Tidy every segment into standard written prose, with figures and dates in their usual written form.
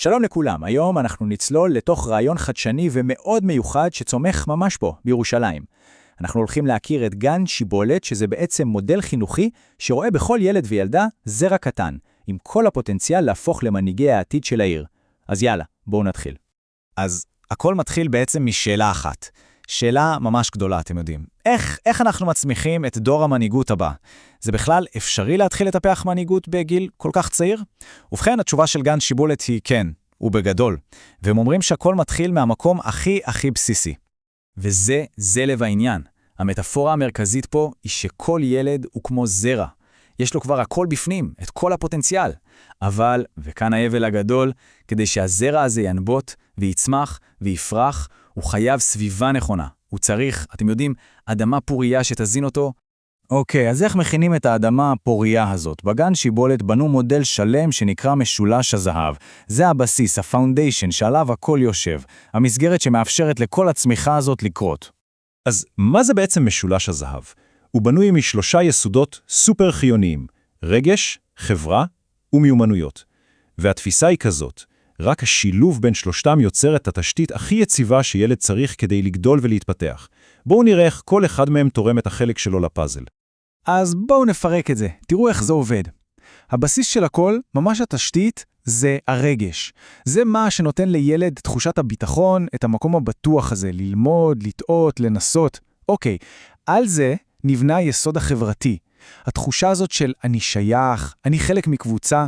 שלום לכולם, היום אנחנו נצלול לתוך רעיון חדשני ומאוד מיוחד שצומח ממש פה, בירושלים. אנחנו הולכים להכיר את גן שיבולת, שזה בעצם מודל חינוכי שרואה בכל ילד וילדה זרע קטן, עם כל הפוטנציאל להפוך למנהיגי העתיד של העיר. אז יאללה, בואו נתחיל. אז הכל מתחיל בעצם משאלה אחת. שאלה ממש גדולה, אתם יודעים. איך אנחנו מצמיחים את דור המנהיגות הבא? זה בכלל אפשרי להתחיל לטפח מנהיגות בגיל כל כך צעיר? ובכן, התשובה של גן שיבולת היא כן, ובגדול. והם אומרים שהכל מתחיל מהמקום הכי בסיסי. וזה לב העניין. המטאפורה המרכזית פה היא שכל ילד הוא כמו זרע. יש לו כבר הכל בפנים, את כל הפוטנציאל. אבל, וכאן האבל הגדול, כדי שהזרע הזה ינבוט ויצמח ויפרח, הוא חייב סביבה נכונה. הוא צריך, אתם יודעים, אדמה פוריה שתזין אותו. אוקיי, אז איך מכינים את האדמה הפוריה הזאת? בגן שיבולת בנו מודל שלם שנקרא משולש הזהב. זה הבסיס, הפאונדיישן שעליו הכל יושב. המסגרת שמאפשרת לכל הצמיחה הזאת לקרות. אז מה זה בעצם משולש הזהב? הוא בנוי משלושה יסודות סופר חיוניים, רגש, חברה ומיומנויות. והתפיסה היא כזאת, רק השילוב בין שלושתם יוצר את התשתית הכי יציבה שילד צריך כדי לגדול ולהתפתח. בואו נראה איך כל אחד מהם תורם את החלק שלו לפאזל. אז בואו נפרק את זה, תראו איך זה עובד. הבסיס של הכל, ממש התשתית, זה הרגש. זה מה שנותן לילד תחושת הביטחון, את המקום הבטוח הזה, ללמוד, לטעות, לנסות. אוקיי, על זה נבנה היסוד החברתי. התחושה הזאת של אני שייך, אני חלק מקבוצה,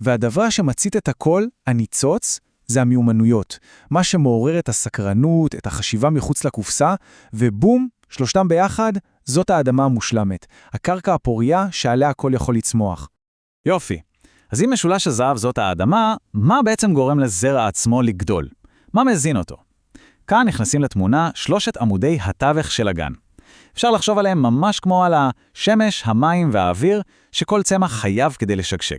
והדבר שמצית את הכל, הניצוץ, זה המיומנויות. מה שמעורר את הסקרנות, את החשיבה מחוץ לקופסה, ובום, שלושתם ביחד, זאת האדמה המושלמת. הקרקע הפוריה שעליה הכל יכול לצמוח. יופי. אז אם משולש הזהב זאת האדמה, מה בעצם גורם לזרע עצמו לגדול? מה מזין אותו? כאן נכנסים לתמונה שלושת עמודי התווך של הגן. אפשר לחשוב עליהם ממש כמו על השמש, המים והאוויר, שכל צמח חייב כדי לשגשג.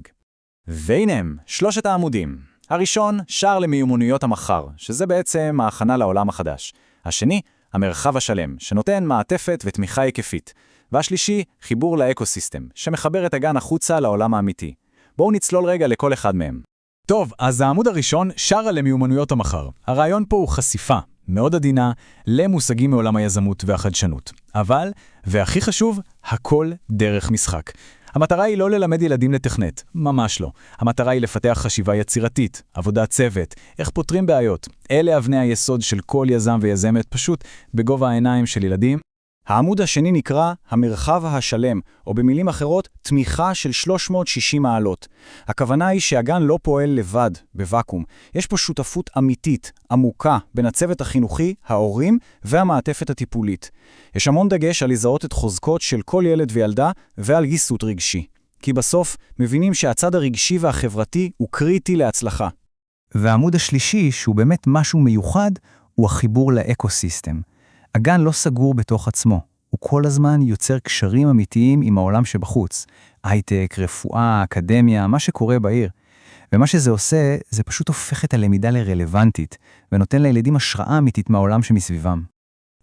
והנה הם, שלושת העמודים. הראשון, שער למיומנויות המחר, שזה בעצם ההכנה לעולם החדש. השני, המרחב השלם, שנותן מעטפת ותמיכה היקפית. והשלישי, חיבור לאקוסיסטם, שמחבר את הגן החוצה לעולם האמיתי. בואו נצלול רגע לכל אחד מהם. טוב, אז העמוד הראשון, שער למיומנויות המחר. הרעיון פה הוא חשיפה, מאוד עדינה, למושגים מעולם היזמות והחדשנות. אבל, והכי חשוב, הכל דרך משחק. המטרה היא לא ללמד ילדים לתכנת, ממש לא. המטרה היא לפתח חשיבה יצירתית, עבודת צוות, איך פותרים בעיות. אלה אבני היסוד של כל יזם ויזמת, פשוט בגובה העיניים של ילדים. העמוד השני נקרא המרחב השלם, או במילים אחרות, תמיכה של 360 מעלות. הכוונה היא שהגן לא פועל לבד, בוואקום. יש פה שותפות אמיתית, עמוקה, בין הצוות החינוכי, ההורים והמעטפת הטיפולית. יש המון דגש על לזהות את חוזקות של כל ילד וילדה ועל גיסות רגשי. כי בסוף מבינים שהצד הרגשי והחברתי הוא קריטי להצלחה. והעמוד השלישי, שהוא באמת משהו מיוחד, הוא החיבור לאקוסיסטם. הגן לא סגור בתוך עצמו, הוא כל הזמן יוצר קשרים אמיתיים עם העולם שבחוץ, הייטק, רפואה, אקדמיה, מה שקורה בעיר. ומה שזה עושה, זה פשוט הופך את הלמידה לרלוונטית, ונותן לילדים השראה אמיתית מהעולם שמסביבם.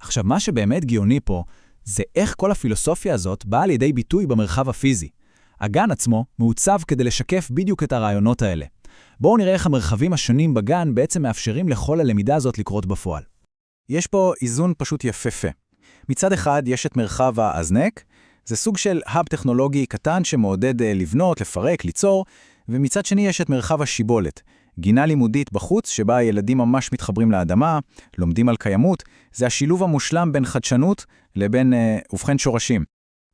עכשיו, מה שבאמת גאוני פה, זה איך כל הפילוסופיה הזאת באה לידי ביטוי במרחב הפיזי. הגן עצמו מעוצב כדי לשקף בדיוק את הרעיונות האלה. בואו נראה איך המרחבים השונים בגן בעצם מאפשרים לכל הלמידה הזאת לקרות בפועל. יש פה איזון פשוט יפהפה. מצד אחד יש את מרחב ההזנק, זה סוג של האב טכנולוגי קטן שמעודד לבנות, לפרק, ליצור, ומצד שני יש את מרחב השיבולת, גינה לימודית בחוץ שבה הילדים ממש מתחברים לאדמה, לומדים על קיימות, זה השילוב המושלם בין חדשנות לבין ובכן שורשים.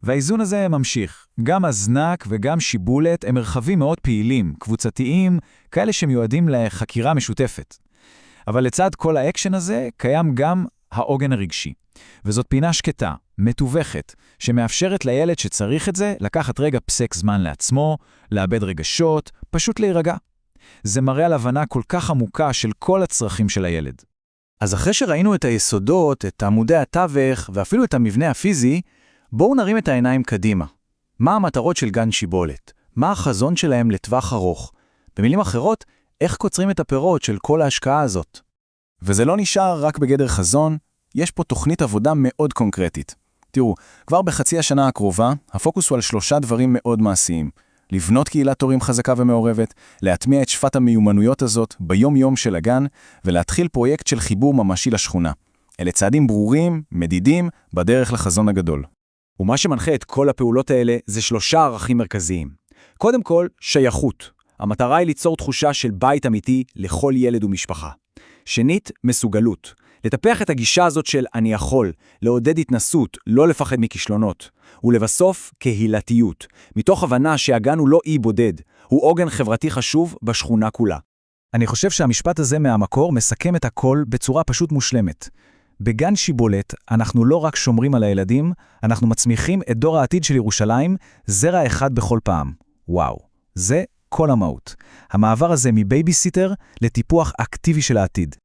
והאיזון הזה ממשיך. גם הזנק וגם שיבולת הם מרחבים מאוד פעילים, קבוצתיים, כאלה שמיועדים לחקירה משותפת. אבל לצד כל האקשן הזה קיים גם העוגן הרגשי. וזאת פינה שקטה, מתווכת, שמאפשרת לילד שצריך את זה לקחת רגע פסק זמן לעצמו, לאבד רגשות, פשוט להירגע. זה מראה על הבנה כל כך עמוקה של כל הצרכים של הילד. אז אחרי שראינו את היסודות, את עמודי התווך ואפילו את המבנה הפיזי, בואו נרים את העיניים קדימה. מה המטרות של גן שיבולת? מה החזון שלהם לטווח ארוך? במילים אחרות, איך קוצרים את הפירות של כל ההשקעה הזאת? וזה לא נשאר רק בגדר חזון, יש פה תוכנית עבודה מאוד קונקרטית. תראו, כבר בחצי השנה הקרובה, הפוקוס הוא על 3 דברים מאוד מעשיים. לבנות קהילת הורים חזקה ומעורבת, להטמיע את שפת המיומנויות הזאת ביום-יום של הגן, ולהתחיל פרויקט של חיבור ממשי לשכונה. אלה צעדים ברורים, מדידים, בדרך לחזון הגדול. ומה שמנחה את כל הפעולות האלה זה 3 ערכים מרכזיים. קודם כל, שייכות. המטרה היא ליצור תחושה של בית אמיתי לכל ילד ומשפחה. שנית, מסוגלות. לטפח את הגישה הזאת של אני יכול, לעודד התנסות, לא לפחד מכישלונות. ולבסוף, קהילתיות. מתוך הבנה שהגן הוא לא אי בודד, הוא עוגן חברתי חשוב בשכונה כולה. אני חושב שהמשפט הזה מהמקור מסכם את הכל בצורה פשוט מושלמת. בגן שיבולת אנחנו לא רק שומרים על הילדים, אנחנו מצמיחים את דור העתיד של ירושלים, זרע אחד בכל פעם. וואו, זה כל המהות. המעבר הזה מבייביסיטר לטיפוח אקטיבי של העתיד.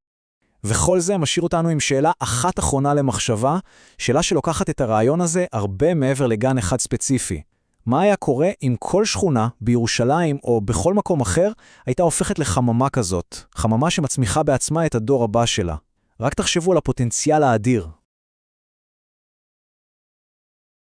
וכל זה משאיר אותנו עם שאלה אחת אחרונה למחשבה, שאלה שלוקחת את הרעיון הזה הרבה מעבר לגן אחד ספציפי. מה היה קורה אם כל שכונה בירושלים או בכל מקום אחר הייתה הופכת לחממה כזאת, חממה שמצמיחה בעצמה את הדור הבא שלה? רק תחשבו על הפוטנציאל האדיר